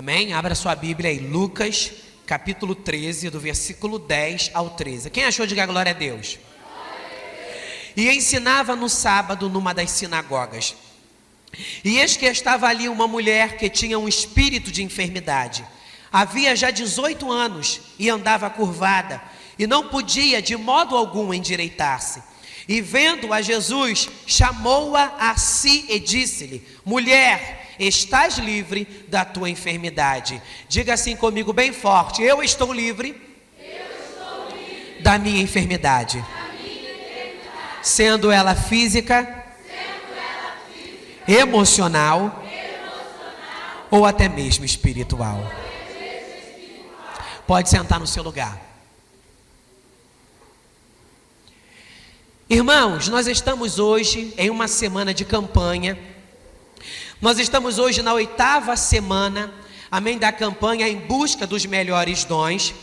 Amém? Abra sua Bíblia aí, Lucas, capítulo 13, do versículo 10 ao 13. Quem achou, diga glória a Deus. E ensinava no sábado numa das sinagogas. E eis que estava ali uma mulher que tinha um espírito de enfermidade. Havia já 18 anos e andava curvada, e não podia de modo algum endireitar-se. E vendo a Jesus, chamou-a a si e disse-lhe: mulher, estás livre da tua enfermidade. Diga assim comigo bem forte: eu estou livre, da minha enfermidade. Sendo ela física, emocional ou até mesmo espiritual. Pode sentar no seu lugar. Irmãos, nós estamos hoje em uma semana de campanha. Nós estamos hoje na 8ª semana, amém, da campanha Em Busca dos Melhores Dons.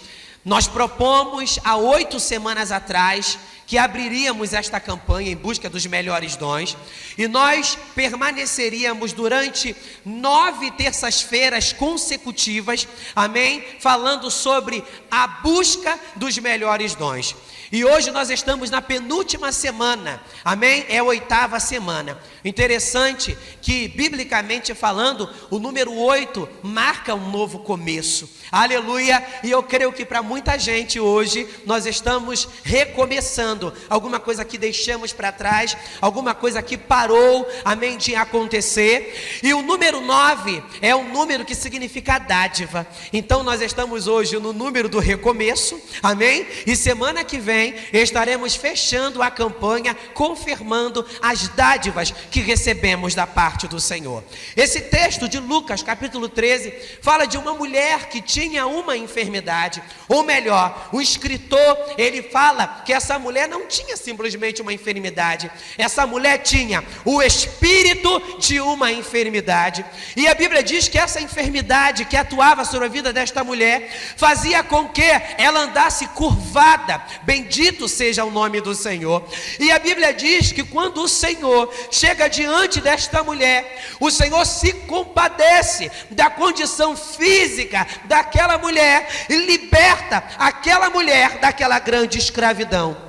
Nós propomos há 8 semanas atrás que abriríamos esta campanha Em Busca dos Melhores Dons, e nós permaneceríamos durante 9 terças-feiras consecutivas, amém, falando sobre a busca dos melhores dons. E hoje nós estamos na penúltima semana, amém? É a 8ª semana. Interessante que, biblicamente falando, o número 8 marca um novo começo. Aleluia! E eu creio que para muita gente hoje nós estamos recomeçando. Alguma coisa que deixamos para trás, alguma coisa que parou, amém, de acontecer. E o número 9 é um número que significa dádiva. Então nós estamos hoje no número do recomeço, amém? E semana que vem estaremos fechando a campanha, confirmando as dádivas que recebemos da parte do Senhor. Esse texto de Lucas, capítulo 13, fala de uma mulher que tinha uma enfermidade, ou melhor, o escritor, ele fala que essa mulher não tinha simplesmente uma enfermidade, essa mulher tinha o espírito de uma enfermidade, e a Bíblia diz que essa enfermidade que atuava sobre a vida desta mulher, fazia com que ela andasse curvada. Bendito seja o nome do Senhor. E a Bíblia diz que quando o Senhor chega diante desta mulher, o Senhor se compadece da condição física daquela mulher e liberta aquela mulher daquela grande escravidão.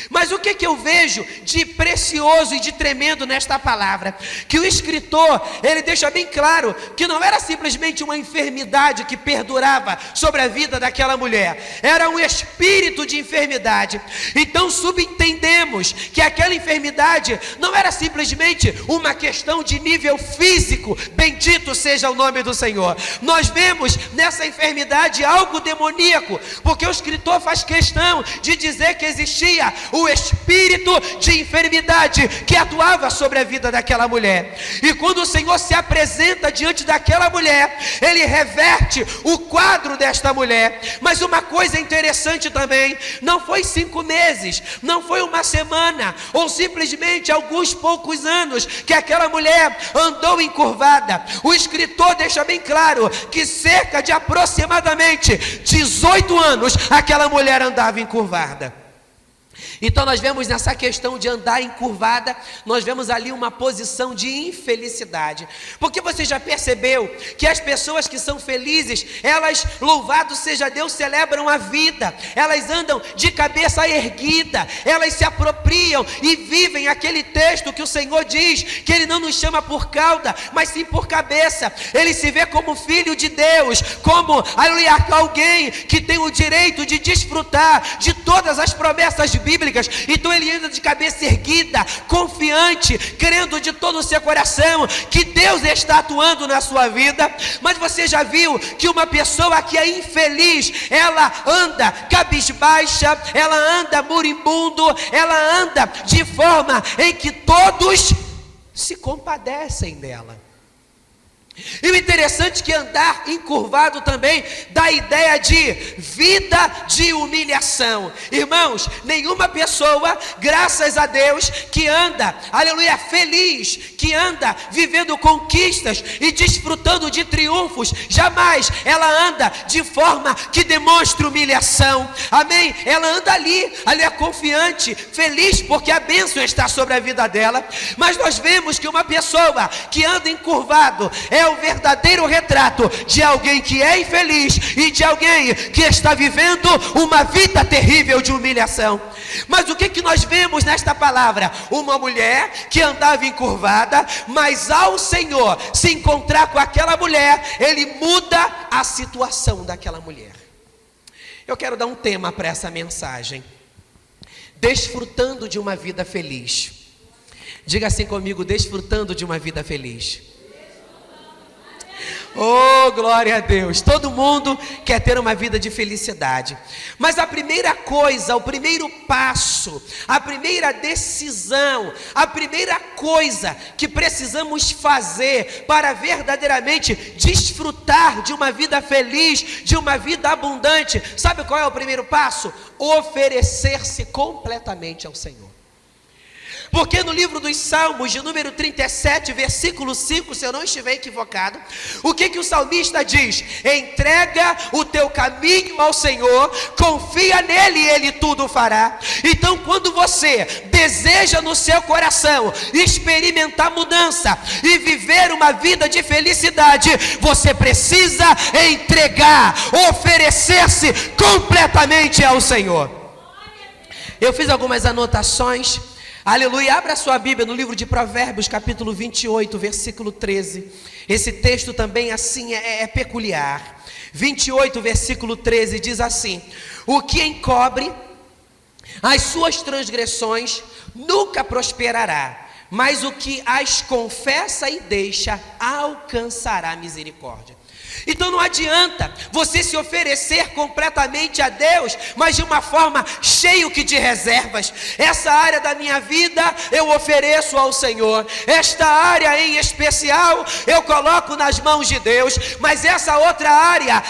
Mas o que eu vejo de precioso e de tremendo nesta palavra? Que o escritor, ele deixa bem claro que não era simplesmente uma enfermidade que perdurava sobre a vida daquela mulher, era um espírito de enfermidade. Então subentendemos que aquela enfermidade não era simplesmente uma questão de nível físico. Bendito seja o nome do Senhor. Nós vemos nessa enfermidade algo demoníaco, porque o escritor faz questão de dizer que existia o espírito de enfermidade que atuava sobre a vida daquela mulher. E quando o Senhor se apresenta diante daquela mulher, ele reverte o quadro desta mulher. Mas uma coisa interessante também, não foi 5 meses, não foi uma semana, ou simplesmente alguns poucos anos que aquela mulher andou encurvada. O escritor deixa bem claro que cerca de aproximadamente 18 anos aquela mulher andava encurvada. Então nós vemos nessa questão de andar encurvada, nós vemos ali uma posição de infelicidade. Porque você já percebeu que as pessoas que são felizes, elas, louvado seja Deus, celebram a vida, elas andam de cabeça erguida, elas se apropriam e vivem aquele texto que o Senhor diz, que Ele não nos chama por cauda, mas sim por cabeça. Ele se vê como filho de Deus, como, aleluia, alguém que tem o direito de desfrutar de todas as promessas bíblicas. Então ele anda de cabeça erguida, confiante, crendo de todo o seu coração que Deus está atuando na sua vida. Mas você já viu que uma pessoa que é infeliz, ela anda cabisbaixa, ela anda moribundo, ela anda de forma em que todos se compadecem dela. E o interessante é que andar encurvado também dá a ideia de vida de humilhação. Irmãos, nenhuma pessoa, graças a Deus, que anda, aleluia, feliz, que anda vivendo conquistas e desfrutando de triunfos, jamais ela anda de forma que demonstre humilhação. Amém? Ela anda ali é confiante, feliz porque a bênção está sobre a vida dela. Mas nós vemos que uma pessoa que anda encurvado é é o verdadeiro retrato de alguém que é infeliz e de alguém que está vivendo uma vida terrível de humilhação. Mas o que nós vemos nesta palavra? Uma mulher que andava encurvada, mas ao Senhor se encontrar com aquela mulher, Ele muda a situação daquela mulher. Eu quero dar um tema para essa mensagem: desfrutando de uma vida feliz. Diga assim comigo: desfrutando de uma vida feliz. Oh, glória a Deus. Todo mundo quer ter uma vida de felicidade. Mas a primeira coisa, o primeiro passo, a primeira decisão, a primeira coisa que precisamos fazer para verdadeiramente desfrutar de uma vida feliz, de uma vida abundante, sabe qual é o primeiro passo? Oferecer-se completamente ao Senhor. Porque no livro dos Salmos, de número 37, versículo 5, se eu não estiver equivocado, o que o salmista diz? Entrega o teu caminho ao Senhor, confia nele e ele tudo fará. Então, quando você deseja no seu coração experimentar mudança e viver uma vida de felicidade, você precisa entregar, oferecer-se completamente ao Senhor. Eu fiz algumas anotações. Aleluia, abra sua Bíblia no livro de Provérbios, capítulo 28, versículo 13. Esse texto também assim é peculiar. 28, versículo 13 diz assim: o que encobre as suas transgressões nunca prosperará, mas o que as confessa e deixa alcançará misericórdia. Então não adianta você se oferecer completamente a Deus, mas de uma forma cheio que de reservas. Essa área da minha vida eu ofereço ao Senhor, esta área em especial eu coloco nas mãos de Deus, mas essa outra área,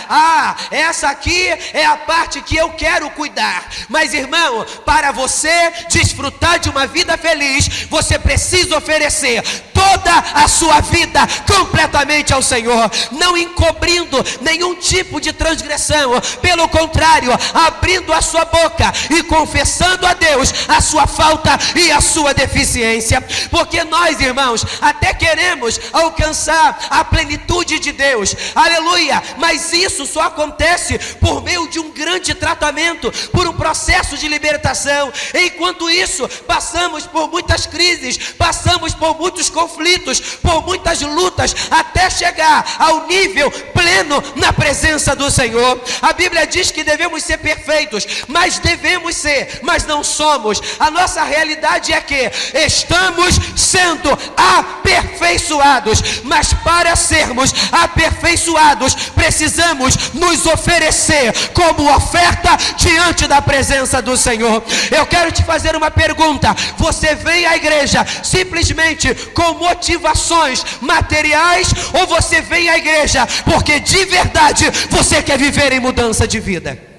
essa aqui é a parte que eu quero cuidar. Mas irmão, para você desfrutar de uma vida feliz, você precisa oferecer toda a sua vida completamente ao Senhor, não encobrindo nenhum tipo de transgressão, pelo contrário, abrindo a sua boca e confessando a Deus a sua falta e a sua deficiência. Porque nós, irmãos, até queremos alcançar a plenitude de Deus, aleluia, mas isso só acontece por meio de um grande tratamento, por um processo de libertação. Enquanto isso, passamos por muitas crises, passamos por muitos conflitos, por muitas lutas, até chegar ao nível pleno na presença do Senhor. A Bíblia diz que devemos ser perfeitos, mas devemos ser, mas não somos. A nossa realidade é que estamos sendo aperfeiçoados, mas para sermos aperfeiçoados, precisamos nos oferecer como oferta diante da presença do Senhor. Eu quero te fazer uma pergunta: você vem à igreja simplesmente com motivações materiais, ou você vem à igreja porque de verdade você quer viver em mudança de vida?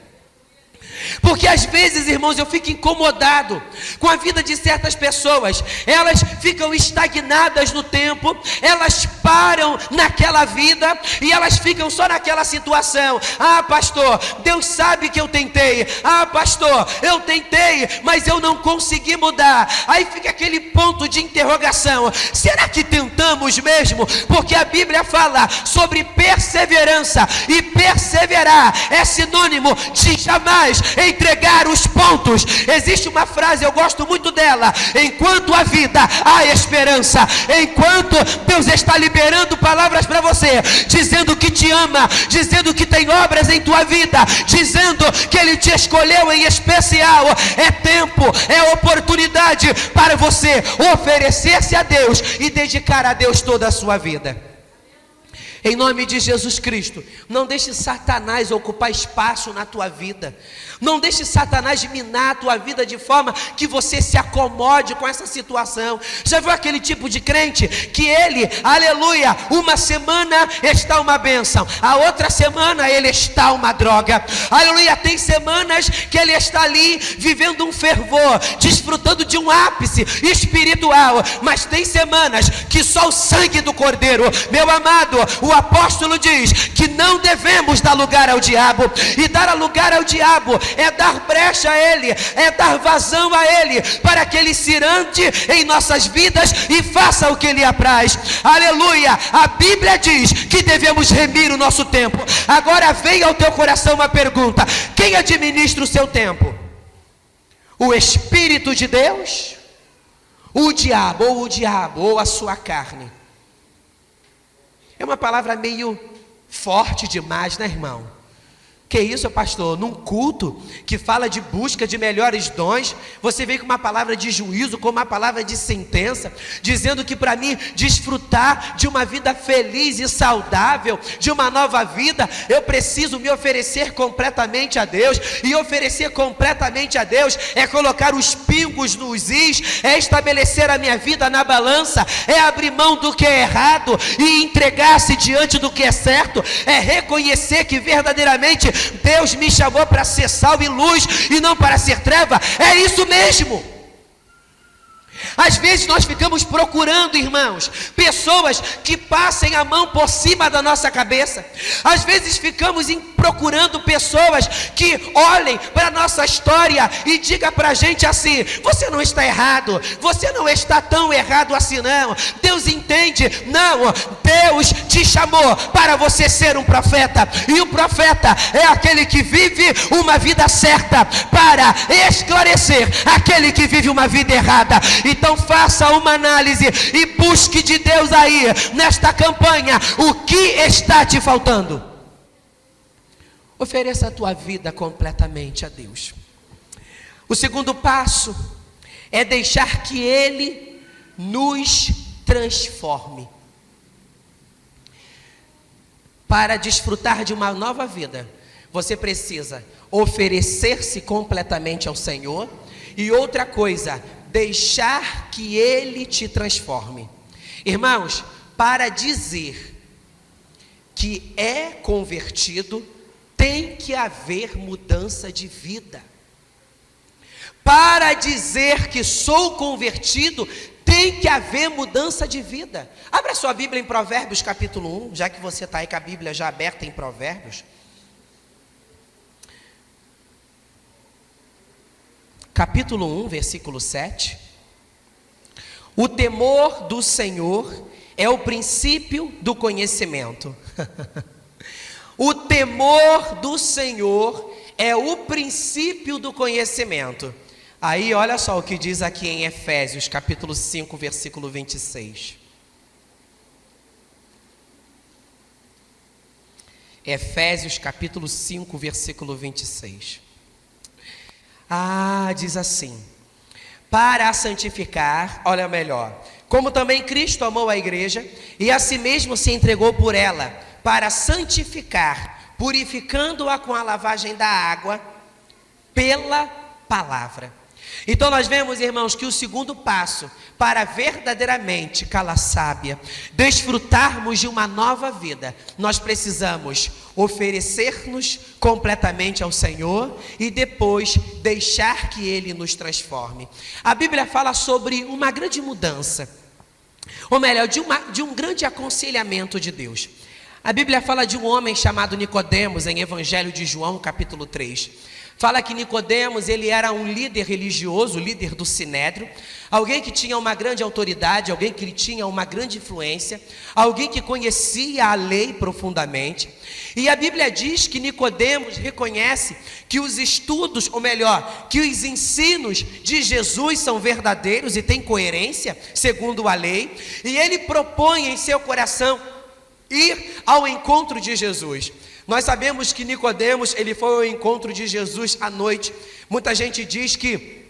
Porque às vezes, irmãos, eu fico incomodado com a vida de certas pessoas. Elas ficam estagnadas no tempo, elas param naquela vida e elas ficam só naquela situação. Pastor, Deus sabe que eu tentei. Pastor, eu tentei, mas eu não consegui mudar. Aí fica aquele ponto de interrogação: será que tentamos mesmo? Porque a Bíblia fala sobre perseverança, e perseverar é sinônimo de jamais entregar os pontos. Existe uma frase, eu gosto muito dela: enquanto há vida, há esperança. Enquanto Deus está liberando palavras para você, dizendo que te ama, dizendo que tem obras em tua vida, dizendo que Ele te escolheu em especial, é tempo, é oportunidade para você oferecer-se a Deus e dedicar a Deus toda a sua vida. Em nome de Jesus Cristo, não deixe Satanás ocupar espaço na tua vida. Não deixe Satanás minar a tua vida de forma que você se acomode com essa situação. Já viu aquele tipo de crente que ele, aleluia, uma semana está uma bênção, a outra semana ele está uma droga. Aleluia, tem semanas que ele está ali vivendo um fervor, desfrutando de um ápice espiritual, mas tem semanas que só o sangue do Cordeiro, meu amado, o apóstolo diz que não devemos dar lugar ao diabo, e dar lugar ao diabo é dar brecha a ele, é dar vazão a ele, para que ele se ande em nossas vidas e faça o que lhe apraz. Aleluia! A Bíblia diz que devemos remir o nosso tempo. Agora vem ao teu coração uma pergunta: quem administra o seu tempo? O Espírito de Deus? O diabo, ou a sua carne? É uma palavra meio forte demais, né, irmão? Que isso, pastor? Num culto que fala de busca de melhores dons, você vem com uma palavra de juízo, com uma palavra de sentença, dizendo que para mim desfrutar de uma vida feliz e saudável, de uma nova vida, eu preciso me oferecer completamente a Deus. E oferecer completamente a Deus é colocar os pingos nos is, é estabelecer a minha vida na balança, é abrir mão do que é errado e entregar-se diante do que é certo, é reconhecer que verdadeiramente Deus me chamou para ser sal e luz e não para ser treva. É isso mesmo. Às vezes nós ficamos procurando, irmãos, pessoas que passem a mão por cima da nossa cabeça. Às vezes ficamos procurando pessoas que olhem para a nossa história e digam para a gente assim: você não está errado, você não está tão errado assim não, Deus entende. Não, Deus te chamou para você ser um profeta, e o profeta é aquele que vive uma vida certa para esclarecer aquele que vive uma vida errada. Então faça uma análise e busque de Deus aí, nesta campanha, o que está te faltando. Ofereça a tua vida completamente a Deus. O segundo passo é deixar que Ele nos transforme. Para desfrutar de uma nova vida, você precisa oferecer-se completamente ao Senhor. E outra coisa, deixar que Ele te transforme. Irmãos, para dizer que é convertido, tem que haver mudança de vida. Para dizer que sou convertido, tem que haver mudança de vida. Abra sua Bíblia em Provérbios capítulo 1, já que você está aí com a Bíblia já aberta em Provérbios. Capítulo 1, versículo 7. O temor do Senhor é o princípio do conhecimento. O temor do Senhor é o princípio do conhecimento. Aí olha só o que diz aqui em Efésios capítulo 5, versículo 26. Efésios capítulo 5, versículo 26. Diz assim: para a santificar, olha melhor, como também Cristo amou a igreja e a si mesmo se entregou por ela, para santificar, purificando-a com a lavagem da água pela palavra. Então nós vemos, irmãos, que o segundo passo para verdadeiramente, cala sábia, desfrutarmos de uma nova vida, nós precisamos oferecer-nos completamente ao Senhor e depois deixar que Ele nos transforme. A Bíblia fala sobre uma grande mudança, ou melhor, de um grande aconselhamento de Deus. A Bíblia fala de um homem chamado Nicodemos em Evangelho de João, capítulo 3. Fala que Nicodemos, ele era um líder religioso, líder do Sinédrio, alguém que tinha uma grande autoridade, alguém que tinha uma grande influência, alguém que conhecia a lei profundamente. E a Bíblia diz que Nicodemos reconhece que os estudos, ou melhor, que os ensinos de Jesus são verdadeiros e têm coerência, segundo a lei, e ele propõe em seu coração ir ao encontro de Jesus. Nós sabemos que Nicodemos, ele foi ao encontro de Jesus à noite. Muita gente diz que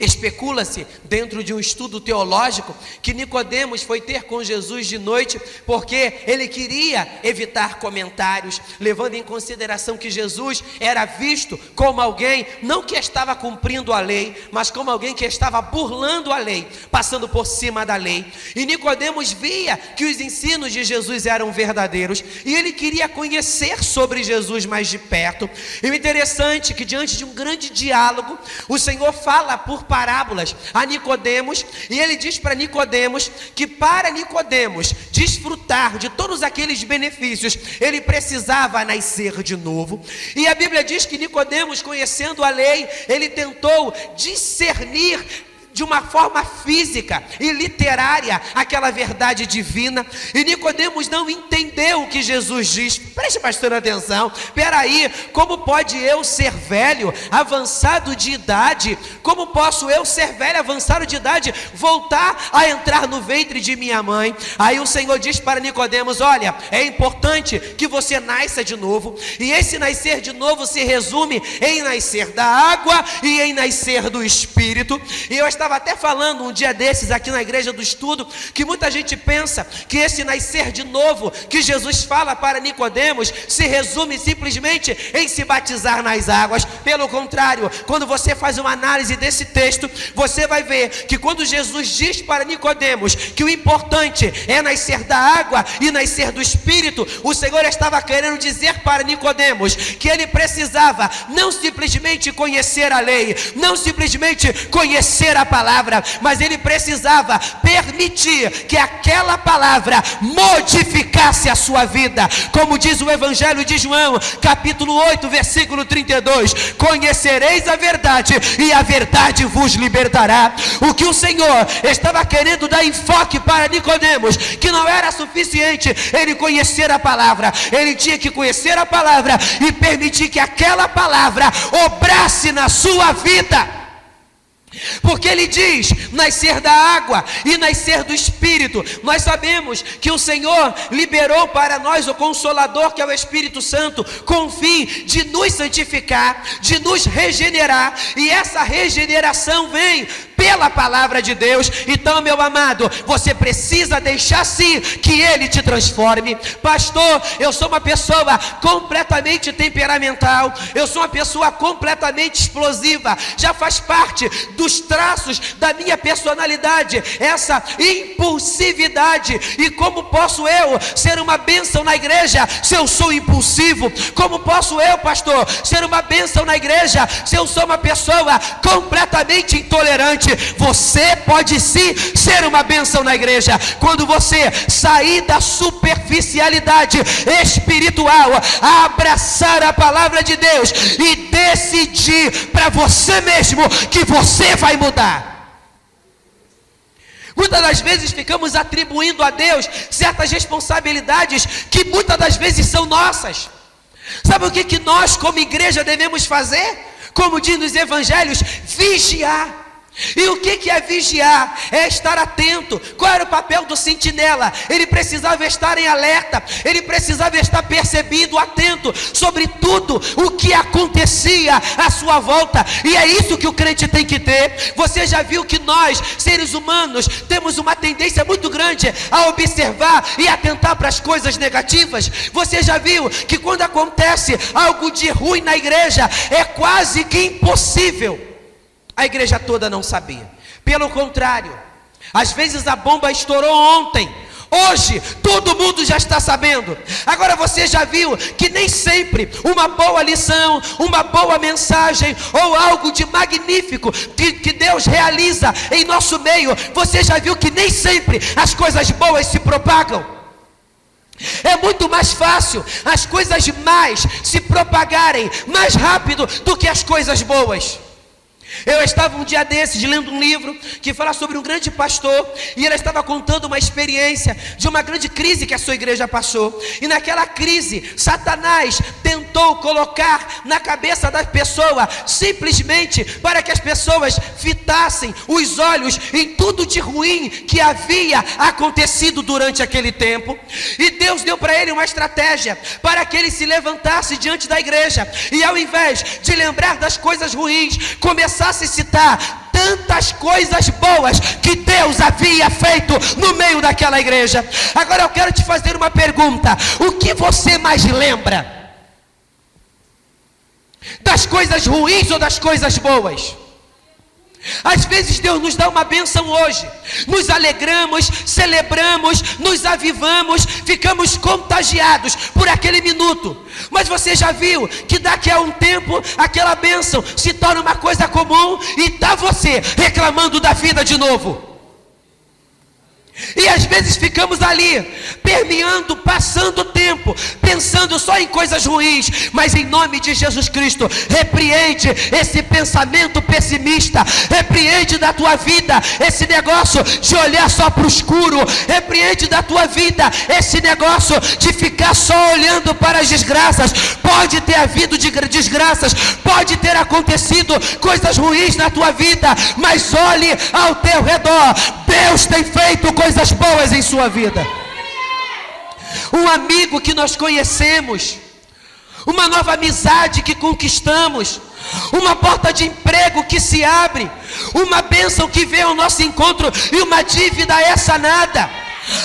especula-se dentro de um estudo teológico que Nicodemos foi ter com Jesus de noite porque ele queria evitar comentários, levando em consideração que Jesus era visto como alguém não que estava cumprindo a lei, mas como alguém que estava burlando a lei, passando por cima da lei. E Nicodemos via que os ensinos de Jesus eram verdadeiros e ele queria conhecer sobre Jesus mais de perto. E o interessante é que diante de um grande diálogo, o Senhor fala por parábolas a Nicodemos, e ele diz para Nicodemos que para Nicodemos desfrutar de todos aqueles benefícios, ele precisava nascer de novo. E a Bíblia diz que Nicodemos, conhecendo a lei, ele tentou discernir de uma forma física e literária aquela verdade divina, e Nicodemos não entendeu o que Jesus diz. Preste bastante atenção. Peraí, como pode eu ser velho, avançado de idade, como posso eu ser velho, avançado de idade, voltar a entrar no ventre de minha mãe? Aí o Senhor diz para Nicodemos: olha, é importante que você nasça de novo, e esse nascer de novo se resume em nascer da água e em nascer do Espírito. E eu estava até falando um dia desses aqui na igreja do estudo, que muita gente pensa que esse nascer de novo que Jesus fala para Nicodemos se resume simplesmente em se batizar nas águas. Pelo contrário, quando você faz uma análise desse texto, você vai ver que quando Jesus diz para Nicodemos que o importante é nascer da água e nascer do Espírito, o Senhor estava querendo dizer para Nicodemos que ele precisava não simplesmente conhecer a lei, não simplesmente conhecer a palavra, mas ele precisava permitir que aquela palavra modificasse a sua vida. Como diz o Evangelho de João, capítulo 8, versículo 32: conhecereis a verdade e a verdade vos libertará. O que o Senhor estava querendo dar enfoque para Nicodemos, que não era suficiente ele conhecer a palavra, ele tinha que conhecer a palavra e permitir que aquela palavra obrasse na sua vida. Porque ele diz nascer da água e nascer do Espírito. Nós sabemos que o Senhor liberou para nós o Consolador, que é o Espírito Santo, com o fim de nos santificar, de nos regenerar, e essa regeneração vem pela palavra de Deus. Então, meu amado, você precisa deixar sim que Ele te transforme. Pastor, eu sou uma pessoa completamente temperamental, eu sou uma pessoa completamente explosiva, já faz parte dos traços da minha personalidade essa impulsividade. E como posso eu ser uma bênção na igreja se eu sou impulsivo? Como posso eu, pastor, ser uma bênção na igreja se eu sou uma pessoa completamente intolerante? Você pode sim ser uma bênção na igreja quando você sair da superficialidade espiritual, abraçar a palavra de Deus e decidir para você mesmo que você vai mudar. Muitas das vezes ficamos atribuindo a Deus certas responsabilidades que muitas das vezes são nossas. Sabe o que nós como igreja devemos fazer? Como diz nos evangelhos, vigiar. E o que é vigiar? É estar atento. Qual era o papel do sentinela? Ele precisava estar em alerta, ele precisava estar percebido, atento sobre tudo o que acontecia à sua volta. E é isso que o crente tem que ter. Você já viu que nós, seres humanos, temos uma tendência muito grande a observar e atentar para as coisas negativas? Você já viu que quando acontece algo de ruim na igreja, é quase que impossível a igreja toda não sabia? Pelo contrário, às vezes a bomba estourou ontem, hoje todo mundo já está sabendo. Agora você já viu que nem sempre uma boa lição, uma boa mensagem ou algo de magnífico que Deus realiza em nosso meio, você já viu que nem sempre as coisas boas se propagam? É muito mais fácil as coisas más se propagarem mais rápido do que as coisas boas. Eu estava um dia desses lendo um livro que fala sobre um grande pastor, e ele estava contando uma experiência de uma grande crise que a sua igreja passou. E naquela crise, Satanás tentou colocar na cabeça da pessoa, simplesmente para que as pessoas fitassem os olhos em tudo de ruim que havia acontecido durante aquele tempo. E Deus deu para ele uma estratégia para que ele se levantasse diante da igreja, e ao invés de lembrar das coisas ruins, começasse a citar tantas coisas boas que Deus havia feito no meio daquela igreja. Agora eu quero te fazer uma pergunta: o que você mais lembra? Das coisas ruins ou das coisas boas? Às vezes Deus nos dá uma bênção hoje, nos alegramos, celebramos, nos avivamos, ficamos contagiados por aquele minuto. Mas você já viu que daqui a um tempo aquela bênção se torna uma coisa comum e está você reclamando da vida de novo. E às vezes ficamos ali, permeando, passando o tempo, pensando só em coisas ruins. Mas em nome de Jesus Cristo, repreende esse pensamento pessimista, repreende da tua vida esse negócio de olhar só para o escuro, repreende da tua vida esse negócio de ficar só olhando para as desgraças. Pode ter havido desgraças, pode ter acontecido coisas ruins na tua vida, mas olhe ao teu redor. Deus tem feito coisas boas em sua vida. Um amigo que nós conhecemos, uma nova amizade que conquistamos, uma porta de emprego que se abre, uma bênção que vem ao nosso encontro e uma dívida é sanada.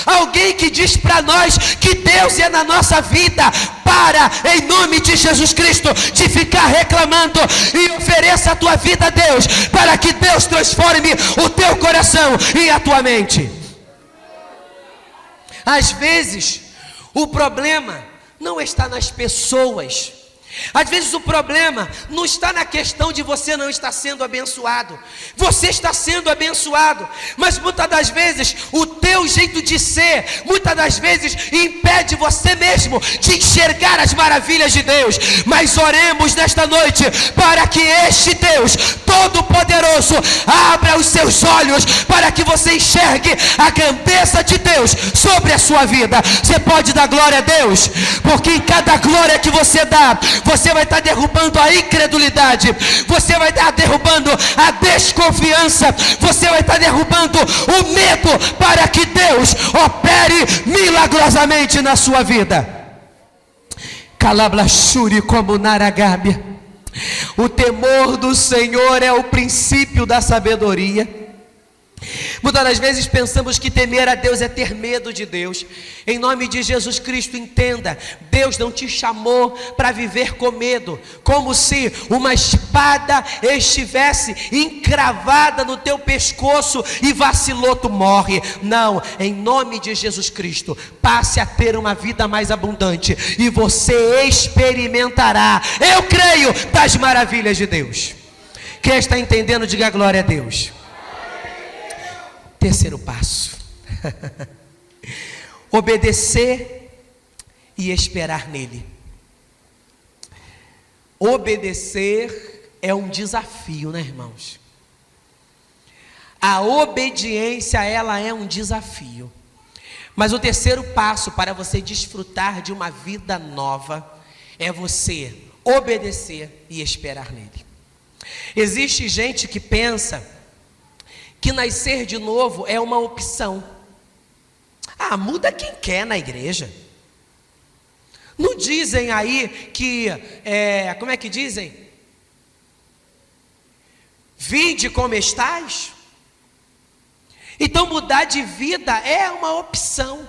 Alguém que diz para nós que Deus é na nossa vida. Para, em nome de Jesus Cristo, de ficar reclamando e ofereça a tua vida a Deus, para que Deus transforme o teu coração e a tua mente. Às vezes, o problema não está nas pessoas. Às vezes o problema não está na questão de você não estar sendo abençoado. Você está sendo abençoado, mas muitas das vezes o teu jeito de ser, muitas das vezes impede você mesmo de enxergar as maravilhas de Deus. Mas oremos nesta noite para que este Deus Todo-Poderoso abra os seus olhos, para que você enxergue a grandeza de Deus sobre a sua vida. Você pode dar glória a Deus, porque em cada glória que você dá, você vai estar derrubando a incredulidade, você vai estar derrubando a desconfiança, você vai estar derrubando o medo, para que Deus opere milagrosamente na sua vida. Calablachuri como Naragábia. O temor do Senhor é o princípio da sabedoria. Muitas das vezes pensamos que temer a Deus é ter medo de Deus. Em nome de Jesus Cristo, entenda: Deus não te chamou para viver com medo, como se uma espada estivesse encravada no teu pescoço e vacilou, tu morre. Não, em nome de Jesus Cristo, passe a ter uma vida mais abundante e você experimentará, eu creio, das maravilhas de Deus. Quem está entendendo, diga glória a Deus. Terceiro passo: obedecer e esperar nele. Obedecer é um desafio, né, irmãos? A obediência, ela é um desafio. Mas o terceiro passo para você desfrutar de uma vida nova é você obedecer e esperar nele. Existe gente que pensa que nascer de novo é uma opção. Ah, muda quem quer na igreja. Não dizem aí que, como é que dizem? Vinde como estás. Então mudar de vida é uma opção.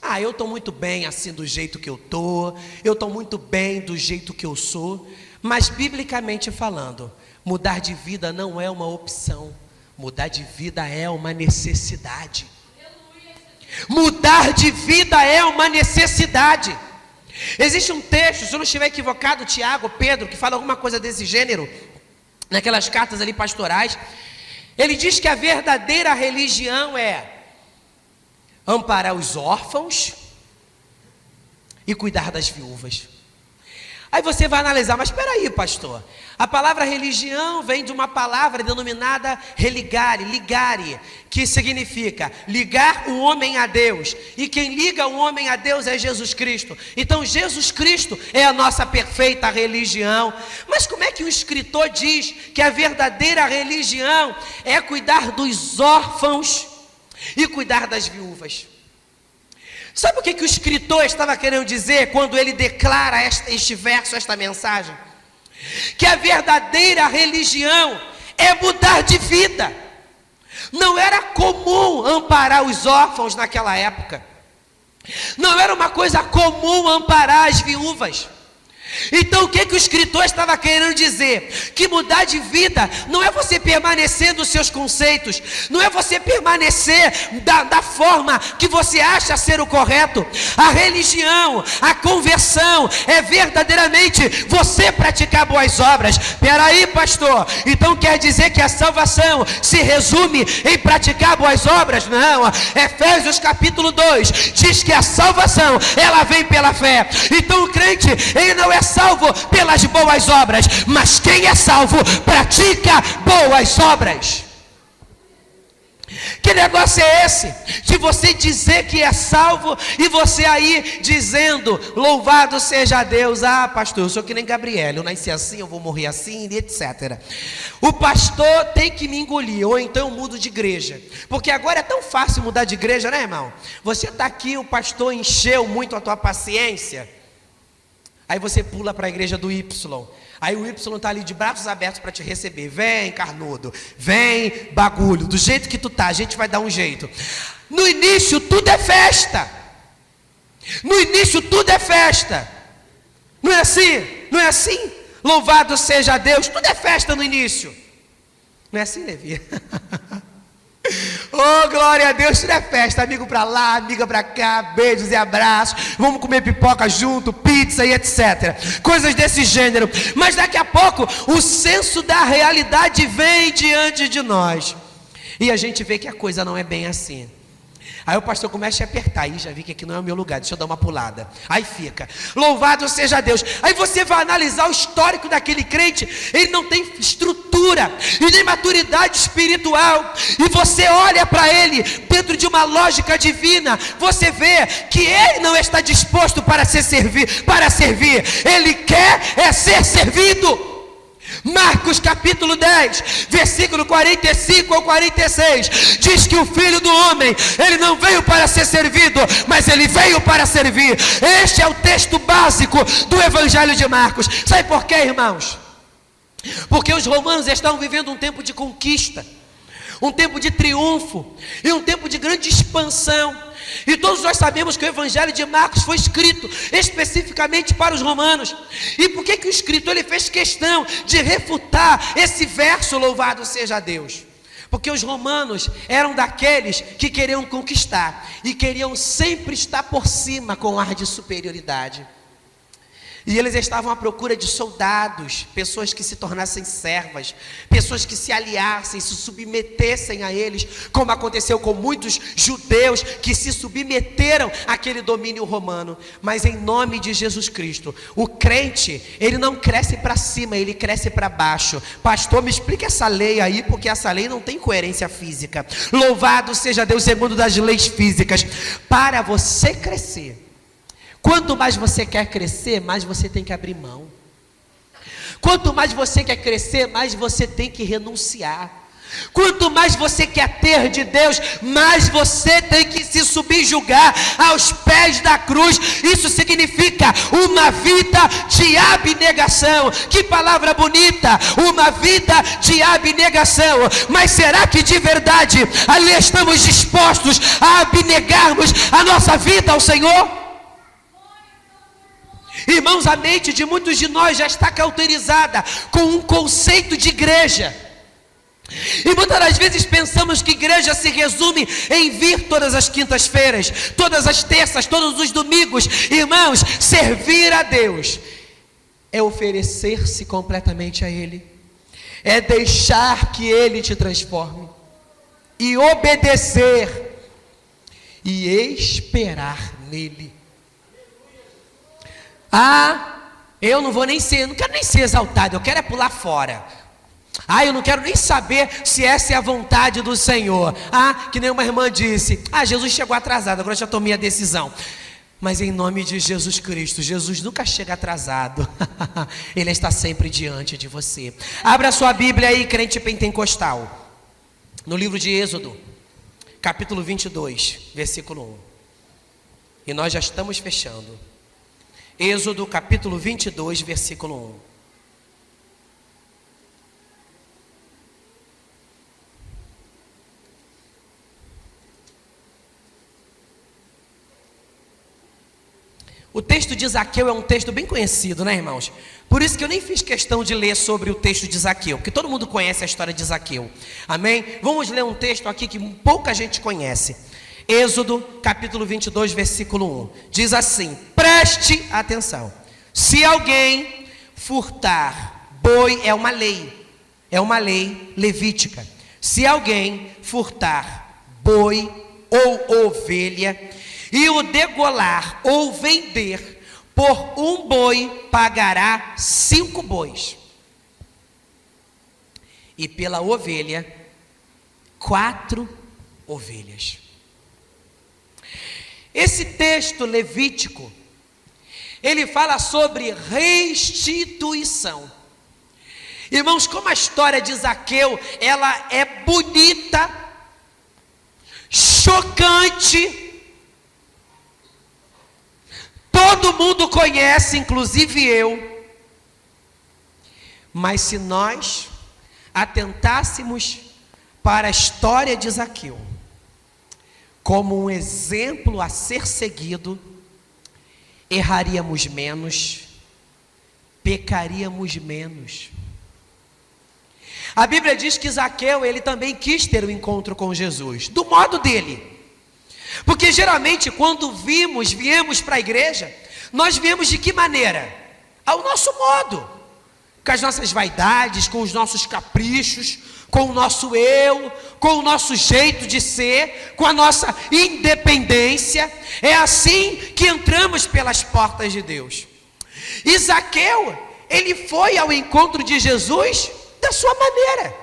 Ah, eu estou muito bem assim do jeito que eu estou. Eu estou muito bem do jeito que eu sou. Mas biblicamente falando, mudar de vida não é uma opção. Mudar de vida é uma necessidade. Mudar de vida é uma necessidade. Existe um texto, se eu não estiver equivocado, Tiago, Pedro, que fala alguma coisa desse gênero, naquelas cartas ali pastorais. Ele diz que a verdadeira religião é amparar os órfãos e cuidar das viúvas. Aí você vai analisar, mas espera aí, pastor, a palavra religião vem de uma palavra denominada ligare, que significa ligar o homem a Deus, e quem liga o homem a Deus é Jesus Cristo. Então Jesus Cristo é a nossa perfeita religião. Mas como é que o escritor diz que a verdadeira religião é cuidar dos órfãos e cuidar das viúvas? Sabe o que o escritor estava querendo dizer quando ele declara este verso, esta mensagem? Que a verdadeira religião é mudar de vida. Não era comum amparar os órfãos naquela época. Não era uma coisa comum amparar as viúvas. Então o que o escritor estava querendo dizer? Que mudar de vida não é você permanecer nos seus conceitos, não é você permanecer da forma que você acha ser o correto. A religião, a conversão é verdadeiramente você praticar boas obras. Peraí, pastor, então quer dizer que a salvação se resume em praticar boas obras? Não, Efésios capítulo 2 diz que a salvação, ela vem pela fé. Então o crente, ele não é salvo pelas boas obras, mas quem é salvo pratica boas obras. Que negócio é esse? De você dizer que é salvo e você aí dizendo, louvado seja Deus. Ah, pastor, eu sou que nem Gabriel, eu nasci assim, eu vou morrer assim, etc. O pastor tem que me engolir, ou então eu mudo de igreja. Porque agora é tão fácil mudar de igreja, né, irmão? Você está aqui, o pastor encheu muito a tua paciência, aí você pula para a igreja do Y. Aí o Y está ali de braços abertos para te receber. Vem, carnudo, vem, bagulho, do jeito que tu tá, a gente vai dar um jeito. No início tudo é festa. No início tudo é festa. Não é assim? Não é assim? Louvado seja Deus, tudo é festa no início. Não é assim, Levi? Oh, glória a Deus, tudo é festa, amigo para lá, amiga para cá, beijos e abraços, vamos comer pipoca junto, pizza e etc, coisas desse gênero. Mas daqui a pouco o senso da realidade vem diante de nós e a gente vê que a coisa não é bem assim. Aí o pastor começa a apertar, aí já vi que aqui não é o meu lugar, deixa eu dar uma pulada. Aí fica, louvado seja Deus. Aí você vai analisar o histórico daquele crente, ele não tem estrutura e nem maturidade espiritual. E você olha para ele dentro de uma lógica divina, você vê que ele não está disposto para servir, ele quer ser servido. Marcos capítulo 10, versículo 45 ao 46, diz que o Filho do Homem, ele não veio para ser servido, mas ele veio para servir. Este é o texto básico do Evangelho de Marcos. Sabe por quê, irmãos? Porque os romanos estavam vivendo um tempo de conquista, um tempo de triunfo e um tempo de grande expansão. E todos nós sabemos que o Evangelho de Marcos foi escrito especificamente para os romanos. E por que o escritor ele fez questão de refutar esse verso, louvado seja Deus? Porque os romanos eram daqueles que queriam conquistar e queriam sempre estar por cima com ar de superioridade. E eles estavam à procura de soldados, pessoas que se tornassem servas, pessoas que se aliassem, se submetessem a eles, como aconteceu com muitos judeus que se submeteram àquele domínio romano. Mas em nome de Jesus Cristo, o crente, ele não cresce para cima, ele cresce para baixo. Pastor, me explica essa lei aí, porque essa lei não tem coerência física. Louvado seja Deus segundo das leis físicas. Para você crescer, quanto mais você quer crescer, mais você tem que abrir mão. Quanto mais você quer crescer, mais você tem que renunciar. Quanto mais você quer ter de Deus, mais você tem que se subjugar aos pés da cruz. Isso significa uma vida de abnegação. Que palavra bonita, uma vida de abnegação. Mas será que de verdade ali estamos dispostos a abnegarmos a nossa vida ao Senhor? Irmãos, a mente de muitos de nós já está cauterizada com um conceito de igreja. E muitas das vezes pensamos que igreja se resume em vir todas as quintas-feiras, todas as terças, todos os domingos. Irmãos, servir a Deus é oferecer-se completamente a Ele, é deixar que Ele te transforme, e obedecer, e esperar nele. Ah, eu não vou nem ser, não quero nem ser exaltado, eu quero é pular fora. Ah, eu não quero nem saber se essa é a vontade do Senhor. Ah, que nem uma irmã disse, Jesus chegou atrasado, agora já tomei a decisão. Mas em nome de Jesus Cristo, Jesus nunca chega atrasado. Ele está sempre diante de você. Abra sua Bíblia aí, crente pentecostal, no livro de Êxodo, capítulo 22, versículo 1. E nós já estamos fechando. Êxodo capítulo 22, versículo 1. O texto diz de Zaqueu é um texto bem conhecido, né, irmãos? Por isso que eu nem fiz questão de ler sobre o texto de Zaqueu, porque todo mundo conhece a história de Zaqueu. Amém? Vamos ler um texto aqui que pouca gente conhece. Êxodo, capítulo 22, versículo 1. Diz assim: preste atenção. Se alguém furtar boi, é uma lei levítica. Se alguém furtar boi ou ovelha e o degolar ou vender, por um boi pagará 5 bois, e pela ovelha 4 ovelhas. Esse texto levítico, ele fala sobre restituição. Irmãos, como a história de Zaqueu, ela é bonita, chocante, todo mundo conhece, inclusive eu. Mas se nós atentássemos para a história de Zaqueu como um exemplo a ser seguido, erraríamos menos, pecaríamos menos. A Bíblia diz que Zaqueu, ele também quis ter um encontro com Jesus, do modo dele. Porque geralmente quando viemos para a igreja, nós viemos de que maneira? Ao nosso modo, com as nossas vaidades, com os nossos caprichos, com o nosso eu, com o nosso jeito de ser, com a nossa independência. É assim que entramos pelas portas de Deus. E Zaqueu, ele foi ao encontro de Jesus da sua maneira.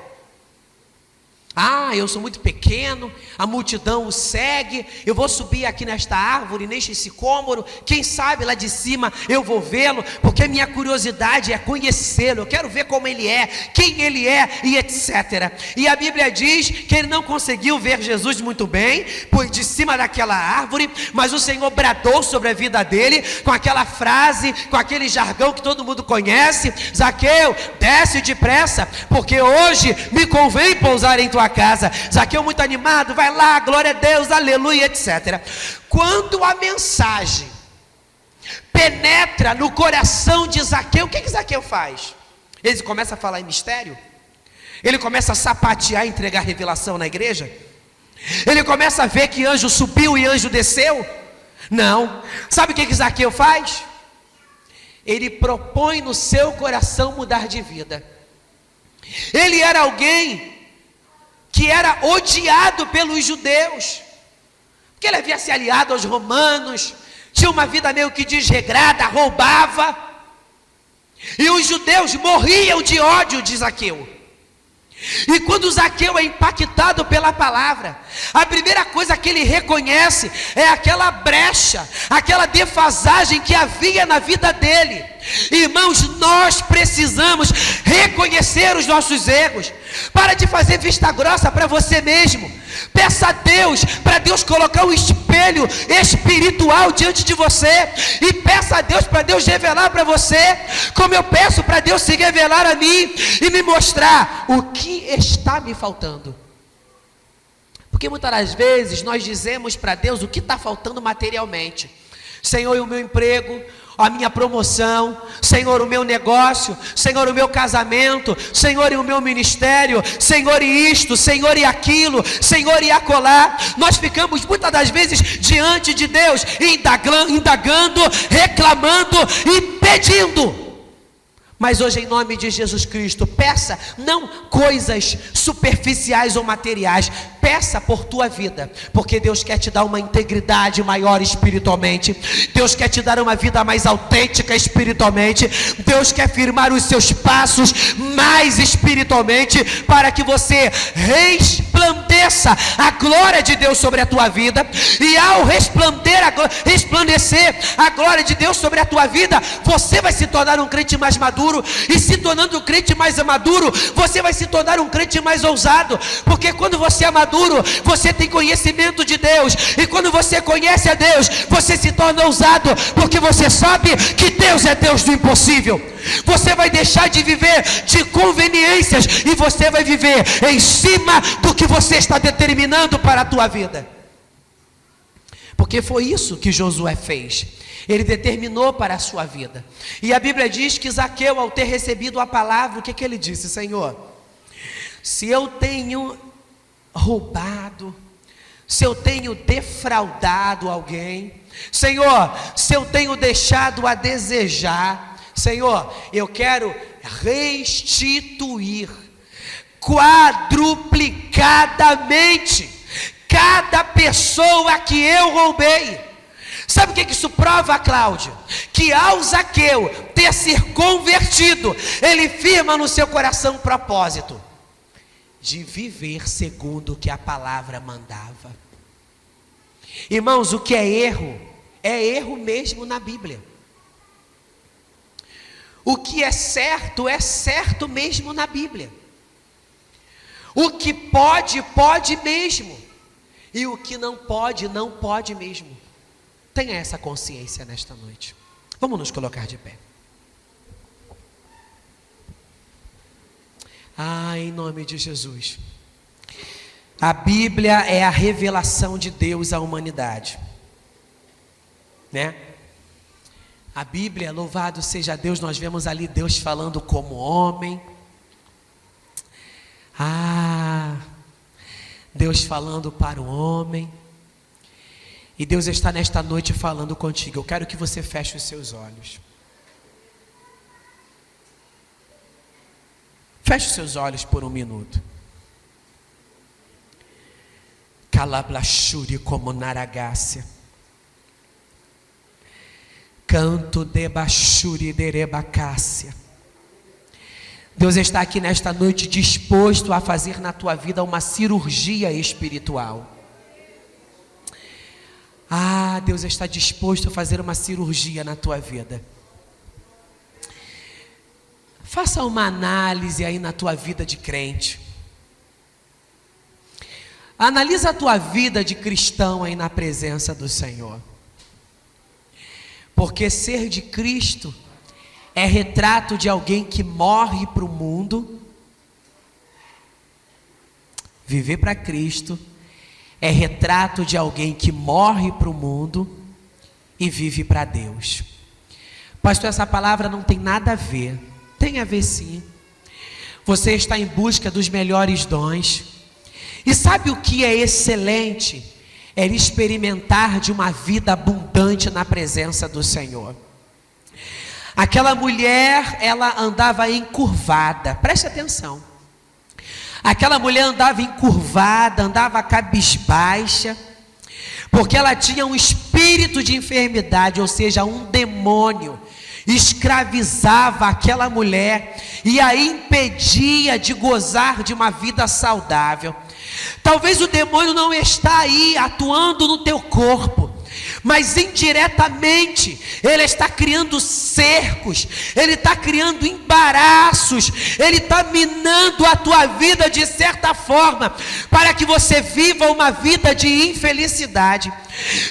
Ah, eu sou muito pequeno, a multidão o segue, eu vou subir aqui nesta árvore, neste sicômoro, quem sabe lá de cima eu vou vê-lo, porque a minha curiosidade é conhecê-lo, eu quero ver como ele é, quem ele é e etc. E a Bíblia diz que ele não conseguiu ver Jesus muito bem, pois de cima daquela árvore, mas o Senhor bradou sobre a vida dele, com aquela frase, com aquele jargão que todo mundo conhece: Zaqueu, desce depressa, porque hoje me convém pousar em tua casa. Zaqueu muito animado, vai lá, glória a Deus, aleluia, etc. Quando a mensagem penetra no coração de Zaqueu, o que Zaqueu faz? Ele começa a falar em mistério? Ele começa a sapatear, entregar revelação na igreja? Ele começa a ver que anjo subiu e anjo desceu? Não. Sabe o que Zaqueu faz? Ele propõe no seu coração mudar de vida. Ele era alguém que era odiado pelos judeus, porque ele havia se aliado aos romanos, tinha uma vida meio que desregrada, roubava, e os judeus morriam de ódio de Zaqueu. E quando Zaqueu é impactado pela palavra, a primeira coisa que ele reconhece é aquela brecha, aquela defasagem que havia na vida dele. Irmãos, nós precisamos reconhecer os nossos erros. Para de fazer vista grossa para você mesmo. Peça a Deus, para Deus colocar um espelho espiritual diante de você, e peça a Deus para Deus revelar para você, como eu peço para Deus se revelar a mim e me mostrar o que está me faltando. Porque muitas das vezes nós dizemos para Deus o que está faltando materialmente. Senhor, e o meu emprego, a minha promoção, Senhor, o meu negócio, Senhor, o meu casamento, Senhor, e o meu ministério, Senhor, e isto, Senhor, e aquilo, Senhor, e acolá. Nós ficamos muitas das vezes diante de Deus, indagando, reclamando e pedindo. Mas hoje, em nome de Jesus Cristo, peça não coisas superficiais ou materiais, peça por tua vida, porque Deus quer te dar uma integridade maior espiritualmente, Deus quer te dar uma vida mais autêntica espiritualmente, Deus quer firmar os seus passos mais espiritualmente, para que você resplandeça a glória de Deus sobre a tua vida, e ao resplandecer a glória de Deus sobre a tua vida, você vai se tornar um crente mais maduro, e se tornando um crente mais maduro, você vai se tornar um crente mais ousado, porque quando você é maduro, você tem conhecimento de Deus, e quando você conhece a Deus, você se torna ousado, porque você sabe que Deus é Deus do impossível. Você vai deixar de viver de conveniências, e você vai viver em cima do que você está determinando para a tua vida. Porque foi isso que Josué fez. Ele determinou para a sua vida. E a Bíblia diz que Zaqueu, ao ter recebido a palavra, o que ele disse? Senhor, se eu tenho roubado, se eu tenho defraudado alguém, Senhor, se eu tenho deixado a desejar, Senhor, eu quero restituir quadruplicadamente cada pessoa que eu roubei. Sabe o que isso prova, Cláudia? Que ao Zaqueu ter se convertido, ele firma no seu coração um propósito de viver segundo o que a palavra mandava. Irmãos, o que é erro mesmo na Bíblia. O que é certo mesmo na Bíblia. O que pode, pode mesmo. E o que não pode mesmo. Tenha essa consciência nesta noite. Vamos nos colocar de pé. Em nome de Jesus. A Bíblia é a revelação de Deus à humanidade, né? A Bíblia, louvado seja Deus, nós vemos ali Deus falando como homem. Deus falando para o homem. E Deus está nesta noite falando contigo. Eu quero que você feche os seus olhos. Feche os seus olhos por um minuto. Calablachuri como naragácia. Canto de bachuri derebacácia. Deus está aqui nesta noite disposto a fazer na tua vida uma cirurgia espiritual. Deus está disposto a fazer uma cirurgia na tua vida. Faça uma análise aí na tua vida de crente. Analisa a tua vida de cristão aí na presença do Senhor. Porque ser de Cristo é retrato de alguém que morre para o mundo. Viver para Cristo é retrato de alguém que morre para o mundo e vive para Deus. Pastor, essa palavra não tem nada a ver. Tem a ver sim. Você está em busca dos melhores dons. E sabe o que é excelente? É experimentar de uma vida abundante na presença do Senhor. Aquela mulher, ela andava encurvada. Preste atenção. Aquela mulher andava encurvada, andava cabisbaixa, porque ela tinha um espírito de enfermidade, ou seja, um demônio, escravizava aquela mulher e a impedia de gozar de uma vida saudável. Talvez o demônio não está aí atuando no teu corpo, mas indiretamente ele está criando cercos, ele está criando embaraços, ele está minando a tua vida de certa forma, para que você viva uma vida de infelicidade.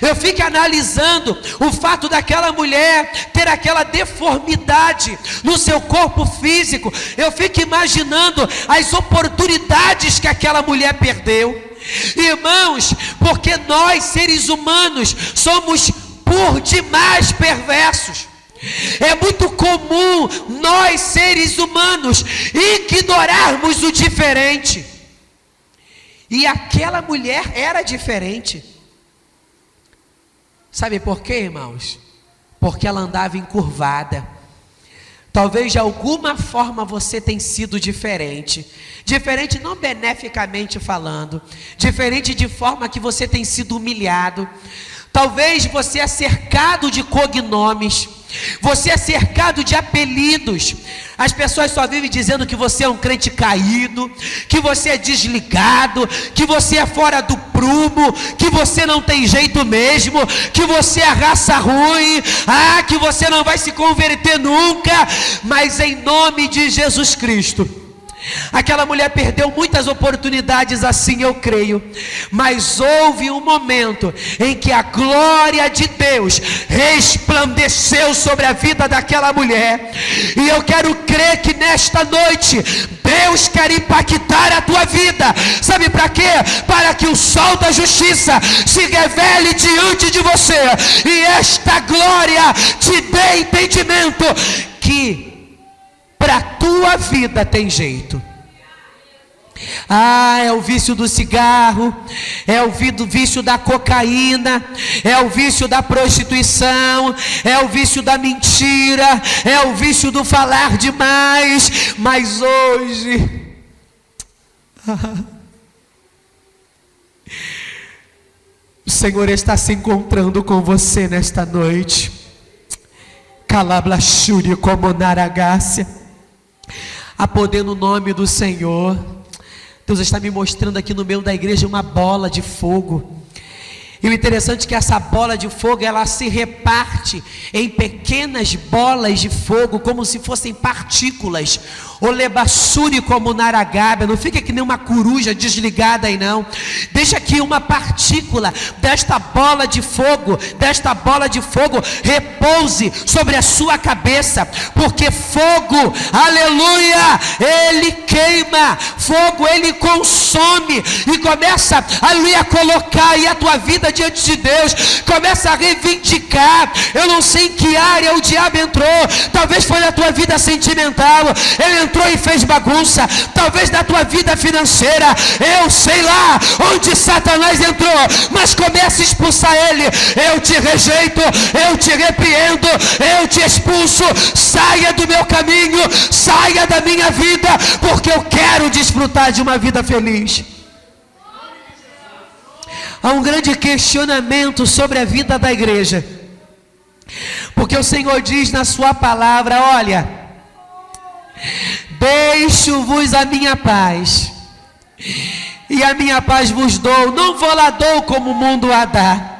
Eu fico analisando o fato daquela mulher ter aquela deformidade no seu corpo físico. Eu fico imaginando as oportunidades que aquela mulher perdeu. Irmãos, porque nós seres humanos somos por demais perversos. É muito comum nós seres humanos ignorarmos o diferente. E aquela mulher era diferente. Sabe por quê, irmãos? Porque ela andava encurvada. Talvez de alguma forma você tenha sido diferente. Diferente não beneficamente falando. Diferente de forma que você tem sido humilhado. Talvez você é cercado de cognomes. Você é cercado de apelidos. As pessoas só vivem dizendo que você é um crente caído, que você é desligado, que você é fora do prumo, que você não tem jeito mesmo, que você é raça ruim, que você não vai se converter nunca. Mas em nome de Jesus Cristo, Aquela mulher perdeu muitas oportunidades, assim eu creio, mas houve um momento em que a glória de Deus resplandeceu sobre a vida daquela mulher, e eu quero crer que nesta noite Deus quer impactar a tua vida. Sabe para quê? Para que o sol da justiça se revele diante de você, e esta glória te dê entendimento que para a tua vida tem jeito. É o vício do cigarro, é o vício da cocaína, é o vício da prostituição, é o vício da mentira, é o vício do falar demais. Mas hoje o Senhor está se encontrando com você nesta noite. Calablachuri como naragácia. Há poder no nome do Senhor. Deus está me mostrando aqui no meio da igreja uma bola de fogo. E o interessante é que essa bola de fogo, ela se reparte em pequenas bolas de fogo, como se fossem partículas. Olebassuri como naragabe. Não fica que nem uma coruja desligada aí não. Deixa aqui uma partícula desta bola de fogo, repouse sobre a sua cabeça, porque fogo, aleluia, ele queima, fogo ele consome, e começa, aleluia, a colocar aí a tua vida diante de Deus, começa a reivindicar. Eu não sei em que área o diabo entrou, talvez foi na tua vida sentimental, ele entrou e fez bagunça, talvez na tua vida financeira, eu sei lá onde Satanás entrou, mas comece a expulsar ele. Eu te rejeito, eu te repreendo, eu te expulso, saia do meu caminho, saia da minha vida, porque eu quero desfrutar de uma vida feliz. Há um grande questionamento sobre a vida da igreja, porque o Senhor diz na sua palavra: olha, deixo-vos a minha paz, e a minha paz vos dou, não vou lá dou como o mundo a dá.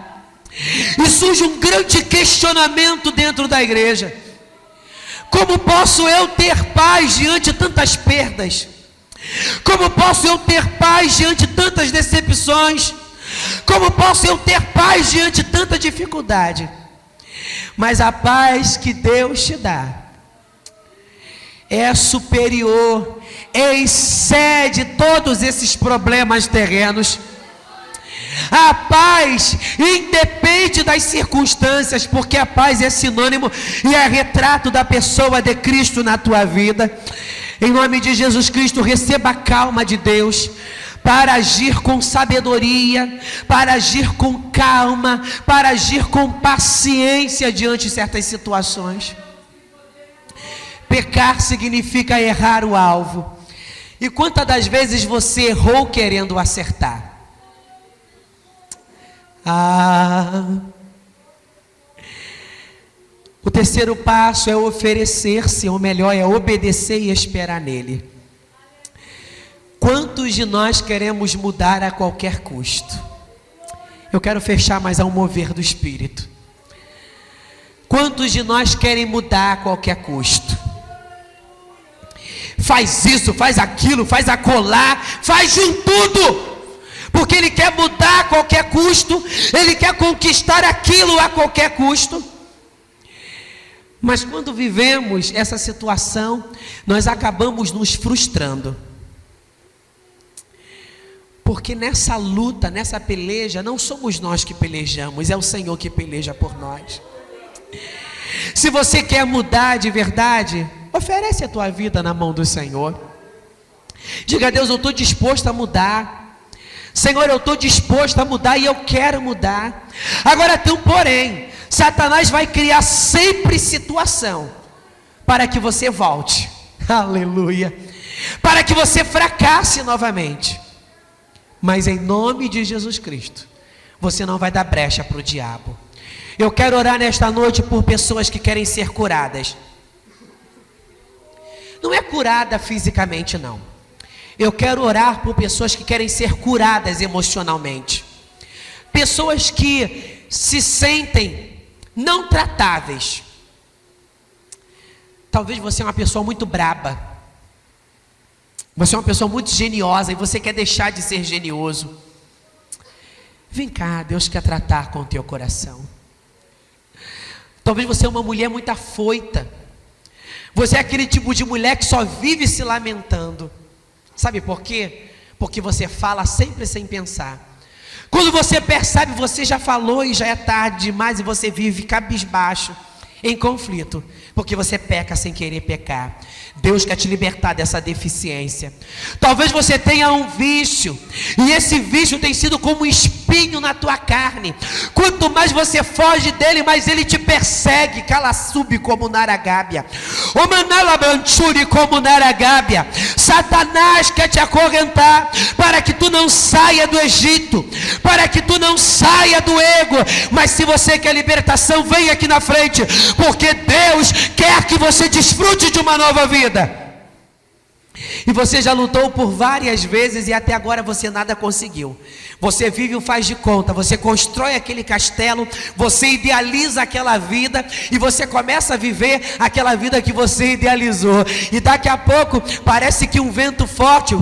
E surge um grande questionamento dentro da igreja: como posso eu ter paz diante de tantas perdas? Como posso eu ter paz diante de tantas decepções? Como posso eu ter paz diante de tanta dificuldade? Mas a paz que Deus te dá é superior, excede todos esses problemas terrenos. A paz independe das circunstâncias, porque a paz é sinônimo e é retrato da pessoa de Cristo na tua vida. Em nome de Jesus Cristo, receba a calma de Deus para agir com sabedoria, para agir com calma, para agir com paciência diante de certas situações. Pecar significa errar o alvo. E quantas das vezes você errou querendo acertar? O terceiro passo é oferecer-se, ou melhor, é obedecer e esperar nele. Quantos de nós queremos mudar a qualquer custo? Eu quero fechar, mas há um mover do Espírito. Quantos de nós querem mudar a qualquer custo? Faz isso, faz aquilo, faz acolá, faz de tudo, porque ele quer mudar a qualquer custo, ele quer conquistar aquilo a qualquer custo. Mas quando vivemos essa situação, nós acabamos nos frustrando, porque nessa luta, nessa peleja, não somos nós que pelejamos, é o Senhor que peleja por nós. Se você quer mudar de verdade, oferece a tua vida na mão do Senhor. Diga a Deus: eu estou disposto a mudar. Senhor, eu estou disposto a mudar e eu quero mudar. Agora tem um porém: Satanás vai criar sempre situação para que você volte, aleluia, para que você fracasse novamente. Mas em nome de Jesus Cristo, você não vai dar brecha para o diabo. Eu quero orar nesta noite por pessoas que querem ser curadas. Não é curada fisicamente, não. Eu quero orar por pessoas que querem ser curadas emocionalmente. Pessoas que se sentem não tratáveis. Talvez você é uma pessoa muito braba. Você é uma pessoa muito geniosa e você quer deixar de ser genioso. Vem cá, Deus quer tratar com o teu coração. Talvez você é uma mulher muito afoita. Você é aquele tipo de mulher que só vive se lamentando. Sabe por quê? Porque você fala sempre sem pensar. Quando você percebe, você já falou e já é tarde demais e você vive cabisbaixo, em conflito, porque você peca sem querer pecar. Deus quer te libertar dessa deficiência. Talvez você tenha um vício, e esse vício tem sido como um espinho na tua carne. Quanto mais você foge dele, mais ele te persegue. Calaçube como Naragábia, o Manalabanchuri como Naragábia. Satanás quer te acorrentar, para que tu não saia do Egito, para que tu não saia do ego. Mas se você quer libertação, vem aqui na frente, porque Deus quer que você desfrute de uma nova vida. E você já lutou por várias vezes e até agora você nada conseguiu. Você vive o faz de conta, você constrói aquele castelo, você idealiza aquela vida e você começa a viver aquela vida que você idealizou. E daqui a pouco parece que um vento forte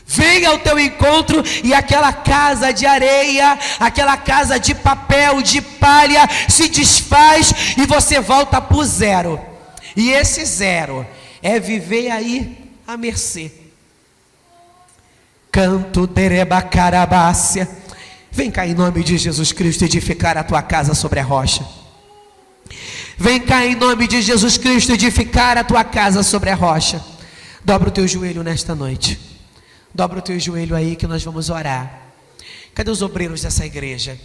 vem ao teu encontro e aquela casa de areia, aquela casa de papel, de palha se desfaz e você volta para o zero. E esse zero é viver aí à mercê. Canto derebacarabácia. Vem cá em nome de Jesus Cristo edificar a tua casa sobre a rocha. Vem cá em nome de Jesus Cristo edificar a tua casa sobre a rocha. Dobra o teu joelho nesta noite. Dobra o teu joelho aí que nós vamos orar. Cadê os obreiros dessa igreja?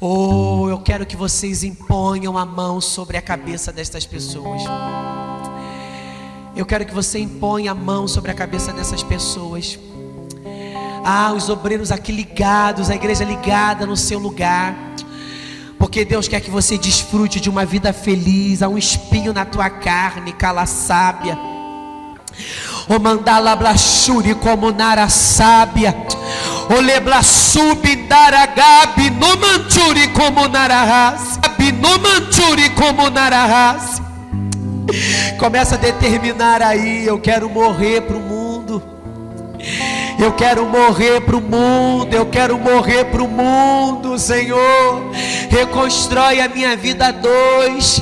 Oh, eu quero que vocês imponham a mão sobre a cabeça destas pessoas. Eu quero que você imponha a mão sobre a cabeça dessas pessoas. Ah, os obreiros aqui ligados, a igreja ligada no seu lugar. Porque Deus quer que você desfrute de uma vida feliz. Há um espinho na tua carne, calaçábia. O mandala blachuri como nara sábia. O leblassubi daragabi no manchuri como narahas. No manchuri como narahas. Começa a determinar aí, eu quero morrer para o mundo. Eu quero morrer para o mundo, eu quero morrer para o mundo, Senhor. Reconstrói a minha vida a dois,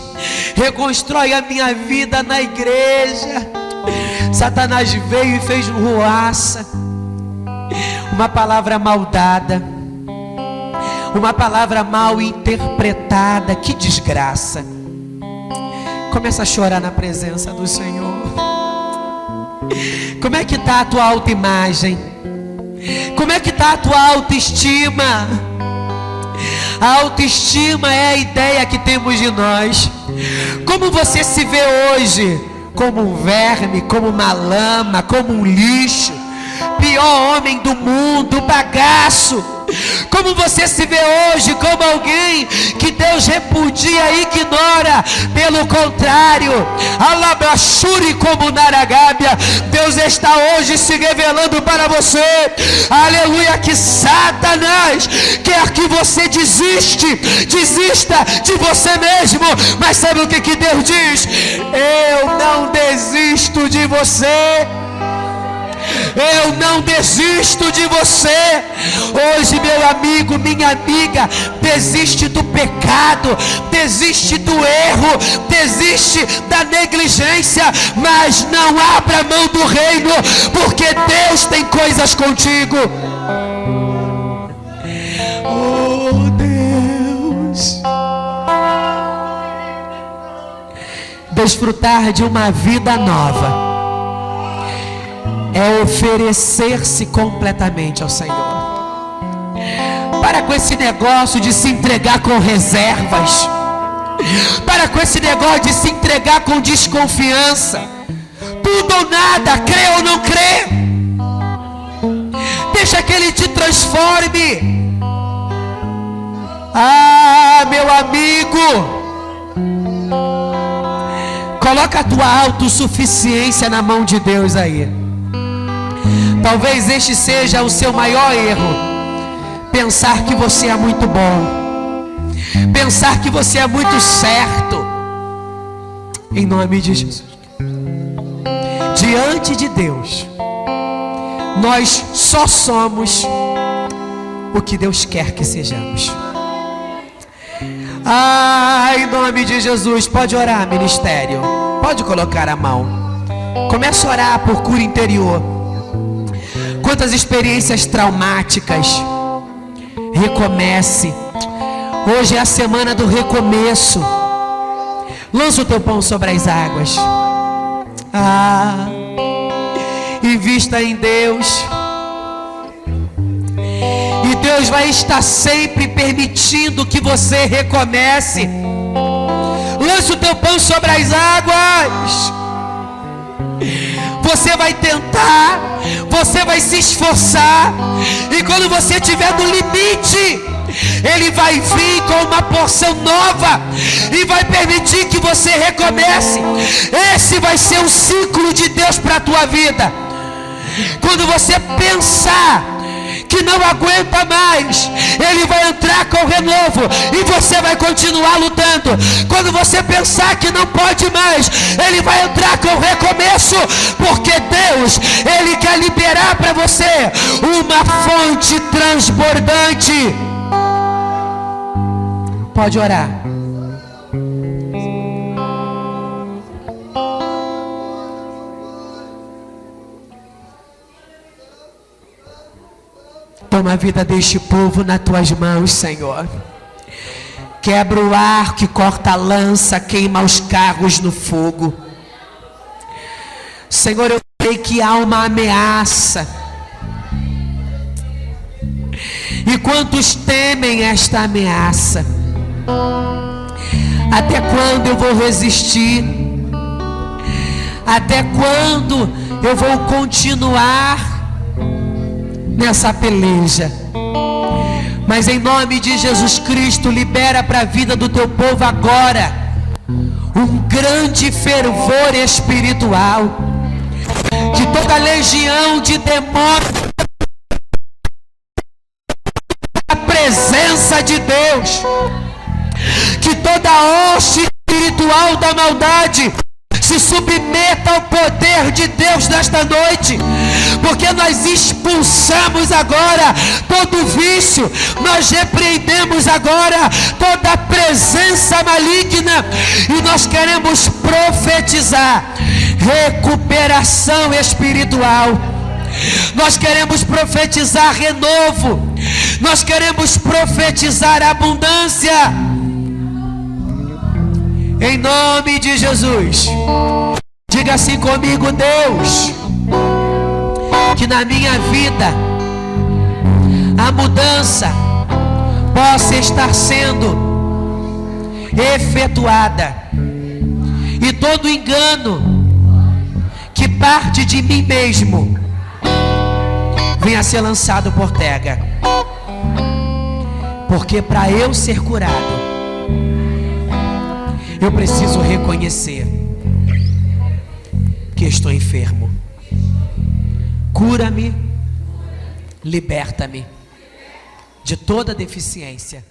reconstrói a minha vida na igreja. Satanás veio e fez ruaça, uma palavra mal dada, uma palavra mal interpretada. Que desgraça. Começa a chorar na presença do Senhor. Como é que está a tua autoimagem? Como é que está a tua autoestima? A autoestima é a ideia que temos de nós. Como você se vê hoje? Como um verme, como uma lama, como um lixo. Pior homem do mundo, bagaço. Como você se vê hoje? Como alguém que Deus repudia e ignora. Pelo contrário, alabrachuri como Naragábia, Deus está hoje se revelando para você. Aleluia, que Satanás quer que você desista de você mesmo. Mas sabe o que Deus diz? Eu não desisto de você. Eu não desisto de você. Hoje, meu amigo, minha amiga, desiste do pecado, desiste do erro, desiste da negligência, mas não abra mão do reino, porque Deus tem coisas contigo. Oh Deus, desfrutar de uma vida nova é oferecer-se completamente ao Senhor. Para com esse negócio de se entregar com reservas. Para com esse negócio de se entregar com desconfiança. Tudo ou nada, crê ou não crê. Deixa que Ele te transforme. Ah, meu amigo, coloca a tua autossuficiência na mão de Deus aí. Talvez este seja o seu maior erro. Pensar que você é muito bom. Pensar que você é muito certo. Em nome de Jesus. Diante de Deus, nós só somos o que Deus quer que sejamos. Em nome de Jesus, pode orar, ministério. Pode colocar a mão. Comece a orar por cura interior. Quantas experiências traumáticas. Recomece. Hoje é a semana do recomeço. Lança o teu pão sobre as águas. Invista em Deus. E Deus vai estar sempre permitindo que você recomece. Lance o teu pão sobre as águas. Você vai tentar, você vai se esforçar, e quando você estiver no limite, Ele vai vir com uma porção nova e vai permitir que você recomece. Esse vai ser o ciclo de Deus para a tua vida. Quando você pensar que não aguenta mais, Ele vai entrar com renovo e você vai continuar lutando. Quando você pensar que não pode mais, Ele vai entrar com recomeço, porque Deus, Ele quer liberar para você uma fonte transbordante. Pode orar. Toma a vida deste povo nas tuas mãos, Senhor. Quebra o arco, corta a lança, queima os carros no fogo. Senhor, eu sei que há uma ameaça. E quantos temem esta ameaça? Até quando eu vou resistir? Até quando eu vou continuar nessa peleja? Mas em nome de Jesus Cristo, libera para a vida do teu povo agora um grande fervor espiritual, de toda legião de demônios, a presença de Deus, que toda hoste espiritual da maldade se submeta ao poder de Deus nesta noite, porque nós expulsamos agora todo vício, nós repreendemos agora toda presença maligna, e nós queremos profetizar recuperação espiritual, nós queremos profetizar renovo, nós queremos profetizar abundância. Em nome de Jesus, diga assim comigo: Deus, que na minha vida a mudança possa estar sendo efetuada, e todo engano que parte de mim mesmo venha a ser lançado por terra, porque para eu ser curado, eu preciso reconhecer que estou enfermo. Cura-me, liberta-me de toda deficiência